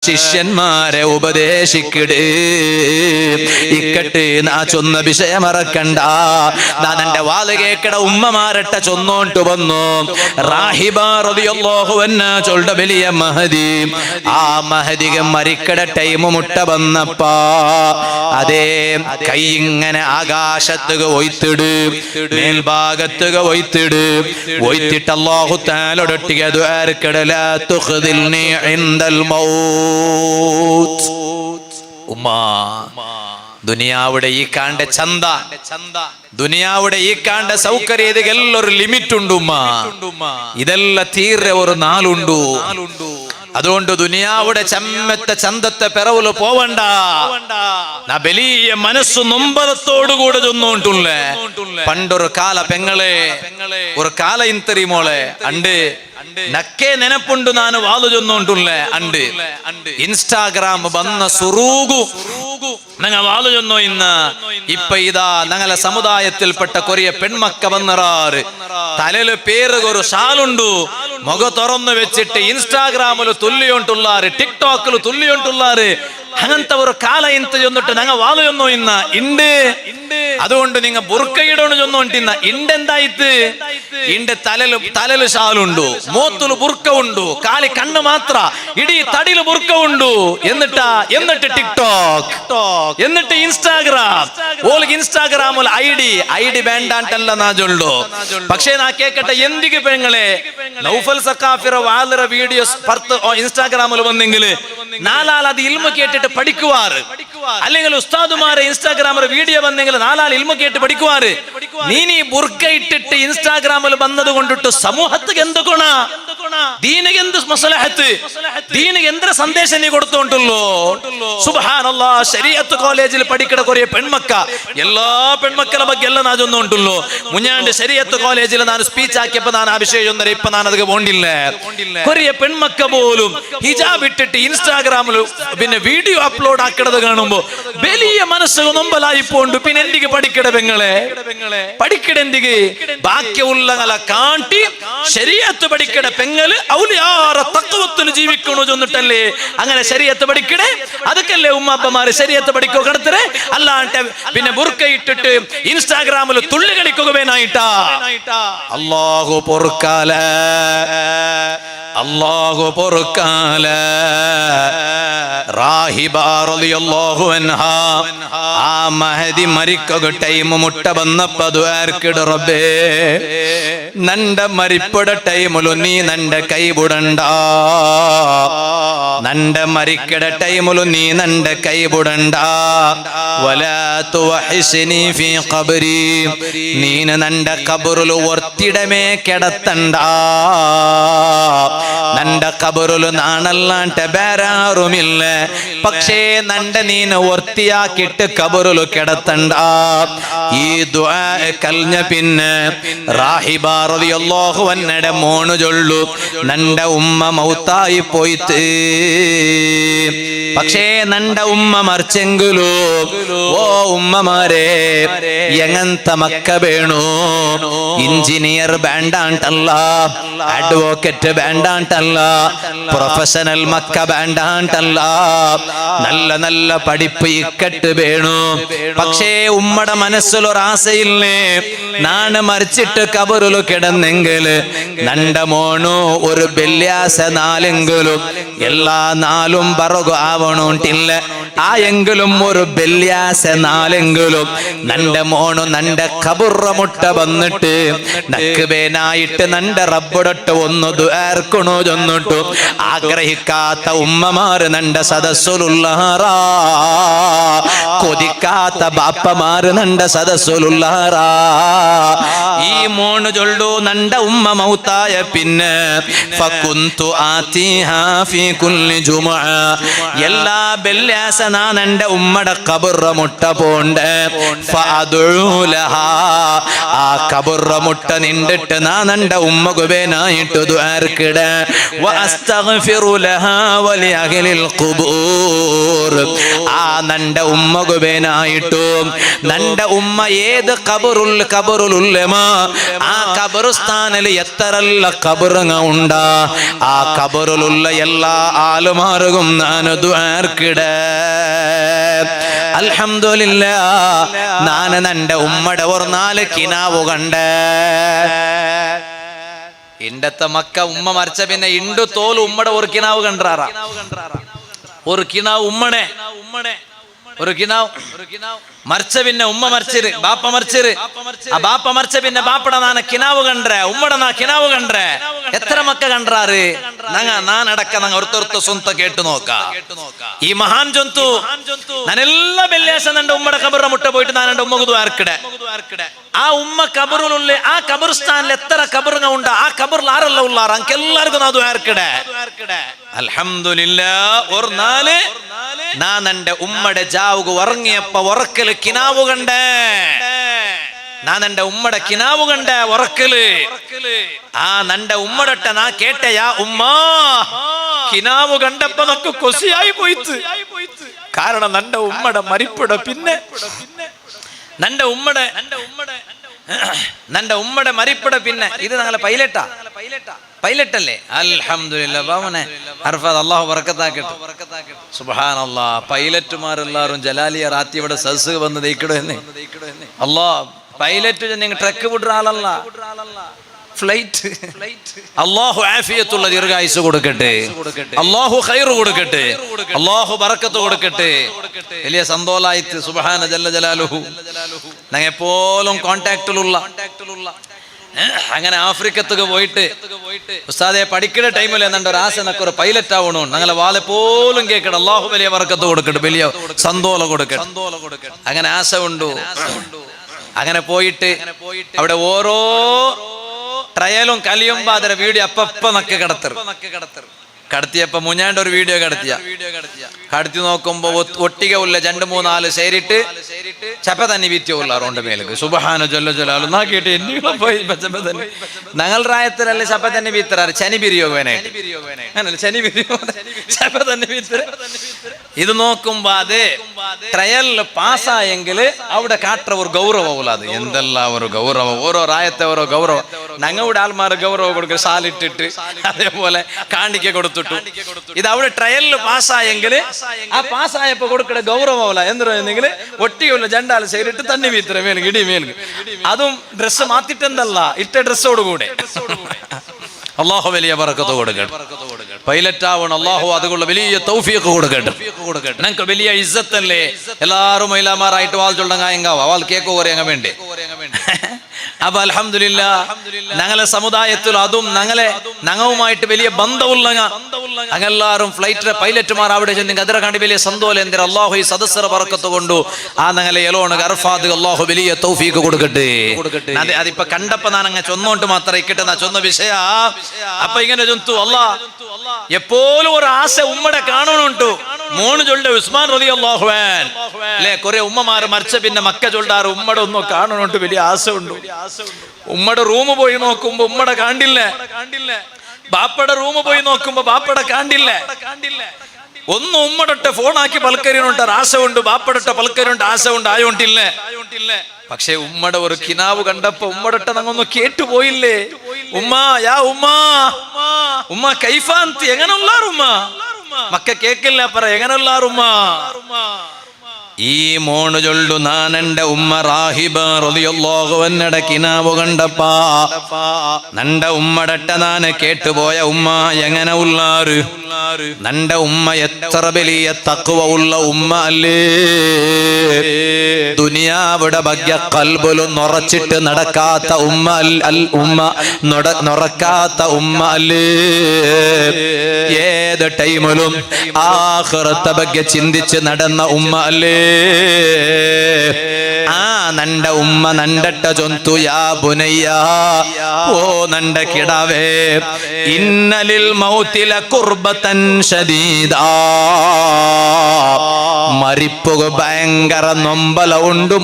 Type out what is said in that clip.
ശിഷ്യന്മാരെ ഉപദേശിക്കട്. ഇക്കട്ട് നാ ചൊന്ന വിഷയം മറക്കണ്ട. ഞാൻ എന്റെ വാല് കേക്കട ഉമ്മമാരട്ട ചൊന്നോട്ട് വന്നു. റാഹിബ റളിയല്ലാഹു അൻഹ ചൊല്ല വലിയ മഹദി. ആ മഹദിക മരിക്കട ടൈം മുട്ട വന്നപ്പാ അതേ കൈ ഇങ്ങനെ ആകാശത്തുക ഒയ്ത്തിട്, മേൽഭാഗത്തുക ഒയ്ത്തിട്. ഒയ്ത്തിട്ട് അല്ലാഹു തആലയോടൊട്ടിക ദുആർക്കട ലാ തുഖ്ദിൽനി ഇൻദൽ മൗത്ത്. ഉമ്മാ, ദുനിയാവുടെ ഈ കാണ്ട ചന്ത, ദുനിയാവുടെ ഈ കാണ്ട സൗകര്യ ഇതെല്ലൊരു ലിമിറ്റ് ഉണ്ട് ഉമ്മ. ഇതെല്ലാം തീരെ ഒരു നാളുണ്ടു. അതുകൊണ്ട് ദുനിയാവുടെ ചമ്മത്തെ ചന്തത്തെ പിറവില് പോവണ്ട. വലിയ മനസ്സു നൊമ്പരത്തോടുകൂടെ ചൊന്നോണ്ടുള്ളേ. പണ്ടൊരു കാല പെങ്ങളെ, ഒരു കാല ഇന്തറി മോളെ അണ്ട് നക്കേ നെനപ്പുണ്ട് നാന് വാതു ചൊന്നോണ്ടുള്ളേ. അണ്ട് ഇൻസ്റ്റാഗ്രാം വന്ന സുറൂഗു ഞങ്ങ വാതു ചൊന്നോ. ഇന്ന് ഇപ്പൊ ഇതാ ഞങ്ങളെ സമുദായത്തിൽപ്പെട്ട കൊറിയ പെൺമക്ക വന്നറാറ്. തലയില് പേര് ഒരു ഷാലുണ്ടു, മുഖ തുറന്നു വെച്ചിട്ട് ഇൻസ്റ്റാഗ്രാമില് തുല്ലിയോണ്ടുള്ളാറ്, ടിക്ടോക്കില് തുല്ലിയോണ്ടുള്ളാറ്. അങ്ങനത്തെ ഒരു കാല ഇന്ത് ചൊന്നിട്ട് ഞങ്ങ വാതു ചൊന്നോ. ഇന്ന ഇണ്ട്. അതുകൊണ്ട് നിങ്ങ ബുർക്കയിടോണ് ചൊന്നോണ്ടിന്ന ഇണ്ടെന്തായിത്ത്? ഇന്റെ തലല് ഷാലുണ്ടു, മോത്തുല് ബുർക്ക ഉണ്ടു, കാലി കണ്ണ് മാത്ര, ഇടീ തടിയില് ബുർക്ക ഉണ്ടു. എന്നിട്ട് ടിക്ടോക്ക്, എന്നിട്ട് ഇൻസ്റ്റാഗ്രാം. ഓൾക്ക് ഇൻസ്റ്റാഗ്രാമിൽ ഐഡി വേണ്ടാണ്ടല്ല നാ ചൊല്ലു. പക്ഷേ നാ കേക്കട്ടെ, എന്തിക്ക് പെങ്ങളെ നൗഫൽ സഖാഫിറ വാലറ വീഡിയോസ് പർത്ത് ഇൻസ്റ്റാഗ്രാമിൽ വന്നെങ്കിൽ നാലാൾ അത് ഇൽമ കേട്ടിട്ട് പഠിക്കുവാറ്. അല്ലെങ്കിൽ ഉസ്താദുമാരെ ഇൻസ്റ്റാഗ്രാമിൽ വീഡിയോ വന്നെങ്കിൽ നാലാൾ ഇൽമ കേട്ട് പഠിക്കുവാറ്. നീ ബുർക്ക ഇട്ടിട്ട് ഇൻസ്റ്റാഗ്രാമിൽ വന്നത് കൊണ്ടിട്ട് സമൂഹത്തിന് എന്ത് ഗുണ? ദീനിക്ക് എന്ത് മസ്ലഹത്ത്? ദീനിക്ക് എന്ത് സന്ദേശം നീ കൊടുത്തോണ്ടല്ലോ? സുബ്ഹാനല്ലാഹ്, ശരീഅത്ത് കോളേജിൽ പഠിക്കണ കുറേ പെൺമക്ക, എല്ലാ പെൺമക്കളെ ಬಗ್ಗೆ ಎಲ್ಲ ನಾ ചൊന്നോണ്ടല്ലോ. മുഞ്ഞാണ്ട് ശരീഅത്ത് കോളേജിൽ ഞാൻ സ്പീച്ച് ആക്കിയപ്പോ ഞാൻ ആ വിഷയം ഒന്നര ഇപ്പൊ ഞാൻ അത് പോണ്ടില്ല. കുറേ പെൺമക്ക പോലും ഹിജാബ് ഇട്ടിട്ട് ഇൻസ്റ്റാഗ്രാമിൽ പിന്നെ വീഡിയോ അപ്ലോഡ് ആക്കണത് കാണുമ്പോ വലിയ മനസ്സ് നൊമ്പലായി പോണ്ട്. പിന്നെ എന്തിക്ക് പഠിക്കട പെങ്ങളെ? പഠിക്കട എന്തിക്ക്? ബാക്കിയുള്ളങ്ങളെ കാട്ടി ശരീഅത്ത് പഠിക്കട പെങ്ങള് ഔലിയാറ തഖ്വത്തിൽ ജീവിക്കണോ ചൊന്നിട്ടല്ലേ അങ്ങനെ ശരീഅത്ത് പഠിക്കടേ. അതൊക്കെയല്ലേ ഉമ്മാപ്പമാര് ശരീഅത്ത് പഠിക്കോ കടത്തരെ. അല്ലാണ്ട് പിന്നെ ബുർക്ക ഇട്ടിട്ട് ഇൻസ്റ്റാഗ്രാമിൽ തുള്ളി കളിക്കുക വേനായിട്ടാ. അല്ലാഹു പൊറുക്കാല, അല്ലാഹു പൊറുക്കാല. റാഹിബ റളിയല്ലാഹു അൻഹാ ആ മഹദി മരിക്കുക ടൈം മുട്ട വന്നപ്പോ ദുആർക്കിട റബ്ബേ നണ്ട മരിപ്പട ടൈമിലു നീ നണ്ട കൈബുടണ്ട. നണ്ട മരിക്കട ടൈമിലു നീ നണ്ട കൈബുടണ്ട. വലാ തുവഹിസ്നി ഫീ ഖബ്രി, നീന നണ്ട ഖബറിലു ഒർത്തിടമേ കിടത്തണ്ട. നണ്ട ഖബറിലു നാണല്ലാണ്ട വേറാരുമില്ല. പക്ഷേ നണ്ട നീന ഒർത്തിയാക്കിട്ട് ഖബറിലു കിടത്തണ്ട. ഈ ദുആ കൽഞ്ഞ പിന്നെ റാഹിബ റളിയല്ലാഹു അൻഹയുടെ മോണു ചൊല്ലു, നണ്ട ഉമ്മ മൗത്തായി പോയിട്ട്. പക്ഷേ നണ്ട ഉമ്മ മറിച്ചെങ്കിലോ ഓ ഉമ്മമാരെ എങ്ങനത്തെ മക്ക വേണു? എഞ്ചിനീയർ വേണ്ടാണ്ടല്ല, അഡ്വക്കേറ്റ് വേണ്ടാണ്ടല്ല, പ്രൊഫഷണൽ മക്ക വേണ്ടാണ്ടല്ല, നല്ല നല്ല പഠിപ്പ് ഇക്കട്ട് വേണു. പക്ഷേ ഉമ്മയുടെ മനസ്സിലൊരാശയില്ലേ, നാണ് മരിച്ചിട്ട് കബറിലു കിടന്നെങ്കിൽ നണ്ട മോണു ഒരു വെള്ളിയാഴ്ച നാലെങ്കിലും എല്ലാ നാളും പറകു ആവണോണ്ടില്ല. ആ എങ്കിലും ഒരു വെള്ളിയാഴ്ച നാലെങ്കിലും നണ്ട മോണു നണ്ട കബുറ മുട്ട വന്നിട്ട് നക്കുവേനായിട്ട് നണ്ട റബ്ബടൊട്ട് ഒന്ന് ദുആർക്കണോ ചൊന്നിട്ടു ആഗ്രഹിക്കാത്ത ഉമ്മമാര് നണ്ട സദസ്സുലുള്ളാറാ. കൊതിക്കാത്ത ബാപ്പമാര് നണ്ട സദസ്സുലുള്ളാറാ. ഈ മോണു ചൊല്ലു, നണ്ട ഉമ്മ മൗത്തായ പിന്നെ ഫകുന്തു ആതിഹാ ഫീ കുല്ലി ജുമുഅ, എല്ലാ വെള്ളിയാഴ്ച നാ നണ്ട ഉമ്മടെ ഖബറ മുട്ട പോണ്ട്. ഫഅദഉ ലഹാ, ആ ഖബറ മുട്ട നിണ്ടിട്ട് നാ നണ്ട ഉമ്മ ഗുബേനായിട്ട് ദുആർക്കിട. വ അസ്തഗ്ഫിറു ലഹാ വലിഅഹ്ലിൽ ഖുബൂർ. ആ നണ്ട ഉമ്മക്ക് വേനായിട്ടും നണ്ട ഉമ്മ ഏത് ഖബറുലുല്ലമ ആ ഖബർസ്ഥാനിൽ എത്രല്ല ഖബറുങ്ങ ഉണ്ടാ ആ ഖബറിലുള്ള എല്ലാ ആളുമാർക്കും ഞാൻ ദുആർക്കിട. അൽഹംദുലില്ലാഹ് ഞാൻ നന്റെ ഉമ്മടെ ഒരു 4 കിനാവ് കണ്ട. ഇണ്ടത്തെ മക്ക ഉമ്മ മരിച്ച പിന്നെ ഇണ്ടു തോൽ ഉമ്മടെ ഒരു കിനാവ് കണ്ടാറാ. ഒരു കിനാവ് ഉമ്മടെ ഒരു കിനാവ് മരിച്ച പിന്നെ ഉമ്മ മരിച്ചിര് ബാപ്പ മരിച്ചിര് ആ ബാപ്പ മരിച്ച പിന്നെ ബാപ്പട നാന കിനാവ് കണ്ടേ ഉമ്മടെ നാ കിനാവ് കണ്ടേ. എത്ര മക്ക കണ്ടാറ് നാനടക്ക നങ്ങ ഒരുത്തൊരുത്ത സ്വന്ത കേട്ടു നോക്ക. ഈ മഹാൻ ജന്തു നാനെല്ലാ വെള്ളിയാഴ്ച നന്റെ ഉമ്മടെ കബറ മുട്ട പോയിട്ട് ഞാൻ എന്റെ ഉമ്മക്ക് ദ്വാർക്കിടെ. ആ ഉമ്മ കബറിലുള്ള ആ കബർസ്ഥാനിൽ എത്ര കബറുങ്ങ ഉണ്ട് ആ കബറിൽ ആരല്ല ഉള്ളാർ അങ്കെല്ലാവർക്കും നാ ദ്വാർക്കിടെ. അൽഹംദുലില്ലാഹ് ഒരു 4 ഞാൻ എന്റെ ഉമ്മടെ ജാവുക ഉറങ്ങിയപ്പ ഉറക്കല് കിനാവ് കണ്ടേ. ഞാൻ എന്റെ ഉമ്മടെ കിനാവ് കണ്ടേ ഉറക്കല്. ആ നന്റെ ഉമ്മടട്ട നാ കേട്ടയാ ഉമ്മ കിനാവ് കണ്ടപ്പോ നക്ക് കൊസിയായി പോയിത്ത്. കാരണം നന്റെ ഉമ്മടെ മരിപ്പിട പിന്നെ നന്റെ ഉമ്മടെ മരിപ്പിട പിന്നെ ഇത് ഞങ്ങളെ പൈലറ്റ് അല്ലേ. അൽഹംദുലില്ലാഹ് ബാമനെ അർഫാദ് അല്ലാഹു ബറക്കത്താക്കട്ടെ. സുബ്ഹാനല്ലാഹ് പൈലറ്റുമാരെല്ലാരും ജലാലിയ റാത്തി ഇവിടെ സദസ് വന്ന് ദയിക്കടോ എന്ന് അല്ലാഹ് പൈലറ്റ് നിങ്ങൾ ട്രക്ക് വിടുന്ന ആളല്ല ഫ്ലൈറ്റ്. അല്ലാഹു ആഫിയത്തുള്ള ദീർഘായുസ് കൊടുക്കട്ടെ. അല്ലാഹു ഖൈർ കൊടുക്കട്ടെ. അല്ലാഹു ബറക്കത്ത് കൊടുക്കട്ടെ. വലിയ സന്തോഷായിട്ട് സുബ്ഹാന ജല്ല ജലാലുഹു ഞങ്ങൾ എപ്പോഴും കോണ്ടാക്റ്റിലുള്ള അങ്ങനെ ആഫ്രിക്കത്തൊക്കെ പോയിട്ട് ഉസ്താദെ പഠിക്കുന്ന ടൈമിൽ എന്താ ഒരു ആശ നക്കൊരു പൈലറ്റ് ആവണോ ഞങ്ങളെ വാലെ പോലും കേൾക്കണം. അല്ലാഹു വലിയ ബറക്കത്ത് കൊടുക്കട്ടെ വലിയ സന്തോഷം കൊടുക്കട്ടെ. അങ്ങനെ ആശ ഉണ്ടു. അങ്ങനെ പോയിട്ട് അവിടെ ഓരോ ട്രയലും കലിയുമ്പോ അതിന്റെ വീഡിയോ അപ്പ നക്ക് കടത്തിയപ്പോ മുഞ്ഞാണ്ട് ഒരു വീഡിയോ കടത്തി നോക്കുമ്പോ ഒട്ടിക ഉള്ള 2-3 സേരിട്ട് ചപ്പ തന്നെ വീറ്റിയുള്ള റോണ്ട് മേലേക്ക് സുബ്ഹാന ജല്ല ജലാലു നാ കേട്ട് എന്നീളം പോയി ചപ്പ തന്നെ ഞങ്ങൾ റായത്തിലല്ലേ ചപ്പ തന്നെ വീത്തറാറ് ചനി ബിരിയോഗനായിട്ട് ചനി ബിരിയോ ചപ്പ തന്നെ വീത്തര. ഇത് നോക്കുമ്പോ അത് ട്രയൽ പാസ്സായെങ്കിൽ അവിടെ കാട്ട ഒരു ഗൗരവമില്ല. അത് എന്തെല്ലാം ഒരു ഗൗരവം ഓരോ റായത്തെ ഓരോ ഗൗരവം. ഞങ്ങളുടെ ആൾമാർ ഗൗരവം കൊടുക്കുക സാലിട്ടിട്ട് അതേപോലെ കാണിക്ക കൊടുത്തിട്ടു. ഇത് അവിടെ ട്രയലിൽ പാസ്സായെങ്കിൽ ആ പാസ്സായപ്പോ കൊടുക്കണ ഗൗരവമില്ല. എന്തെങ്കിൽ ഒട്ടിയുള്ള ജണ്ടാൽ സൈഡിട്ട് തന്നെ വീത്തര മേൽക്ക് ഇടി മേൽക്ക് അതും ഡ്രസ്സ് മാറ്റിട്ടെന്തല്ല ഇട്ട ഡ്രസ്സോട് കൂടെ. അല്ലാഹു വലിയ ബറക്കത്ത് കൊടുക്കട്ടെ. പൈലറ്റ് ആവണം അല്ലാഹു അതുകൊണ്ട് വലിയ തൗഫീഖ് കൊടുക്കട്ടെ. ഞങ്ങൾക്ക് വലിയ ഇസ്സത്തല്ലേ എല്ലാവരും മൈലാമാരായിട്ട് വാൾ ചൊല്ലങ്ങായങ്കാവ വാൾ കേക്ക് കുറയങ്ങ വേണ്ടേ. അപ്പൊ അൽഹംദുലില്ലാഹ് ഞങ്ങളെ സമുദായത്തിൽ അതും ഞങ്ങളുമായിട്ട് വലിയ ബന്ധമുള്ള അങ്ങെല്ലാരും ഫ്ലൈറ്റിലെ പൈലറ്റുമാർ അവിടെ ചെന്ന് അതിരെ കണ്ടി വലിയ സന്തോഷം. എന്തിനാ അല്ലാഹു ഈ സദസ്സറ ബറക്കത്ത് കൊണ്ടു ആ ഞങ്ങളെ എലോണ് അർഫാദ് അല്ലാഹു വലിയ തൗഫീഖ് കൊടുക്കട്ടെ. അതിപ്പോ കണ്ടപ്പോ ഞാൻ അങ്ങ് ചൊന്നോണ്ട് മാത്രം ഇക്കട്ടെ നാ ചൊന്ന വിഷയ. അപ്പൊ ഇങ്ങനെ ചൊന്തു അല്ലാ എപ്പോഴും ഒരു ആശ ഉമ്മടെ കാണണുണ്ടു. മോണ് ചൊല്ല ഉസ്മാൻ റളിയല്ലാഹു അൻഹു അല്ലേ കുറെ ഉമ്മമാർ മരിച്ച പിന്നെ മക്ക ചൊല്ലാറ് ഉമ്മടെ ഒന്നോ കാണണുണ്ട് വലിയ ആശ ഉണ്ട്. ഉമ്മടെ റൂം പോയി നോക്കുമ്പോ ഉമ്മടെ കാണ്ടില്ല. ബാപ്പയുടെ റൂം പോയി നോക്കുമ്പോ ബാപ്പയുടെ കാണ്ടില്ല. ഒന്നും ഉമ്മടൊട്ടെ ഫോണാക്കി പൽക്കരിയുണ്ട് ആശ ഉണ്ട്. ബാപ്പടൊട്ടെ പൽക്കരിയുണ്ട് ആശ ഉണ്ട് ആയോണ്ടില്ല. പക്ഷെ ഉമ്മടെ ഒരു കിനാവ് കണ്ടപ്പോ ഉമ്മടൊട്ടെ നങ്ങൊന്ന് കേട്ടുപോയില്ലേ. ഉമ്മ യാ ഉമ്മ കൈഫാന്തി എങ്ങനെയുള്ളാറുമ്മ മക്ക കേക്കില്ല പറ എങ്ങനെയുള്ളാറുമ്മ. ഈ മോണ് ചൊല്ലു നാനെന്റെ ഉമ്മ റാഹിബ റളിയല്ലാഹു അൻഹയുടെ കിനാവ് കണ്ടപ്പാ നന്റെ ഉമ്മടട്ട നാനെ കേട്ടുപോയ ഉമ്മ എങ്ങനെ ഉള്ളാറ്. നന്റെ ഉമ്മ എത്ര വലിയ തഖ്വ ഉള്ള ഉമ്മ അല്ലേ. ദുനിയാവിടെ ഭാഗ്യ കൽബിലും നിറച്ചിട്ട് നടക്കാത്ത ഉമ്മ ഉമ്മ നിറക്കാത്ത ഉമ്മ അല്ലേ. ഏത് ടൈമിലും ആഖിറത്തെ ഭാഗ്യ ചിന്തിച്ച് നടന്ന ഉമ്മ അല്ലേ. ആ നന്റെ ഉമ്മ നണ്ടട്ട ചൊന്തു യാ ബുനയ്യ ഓ നന്റെ കിടാവേ ഇന്നലിൽ മൗതില ഖുർബതൻ ശദീദാ മരിപ്പുക ഭയങ്കര നൊമ്പല ഉണ്ട്.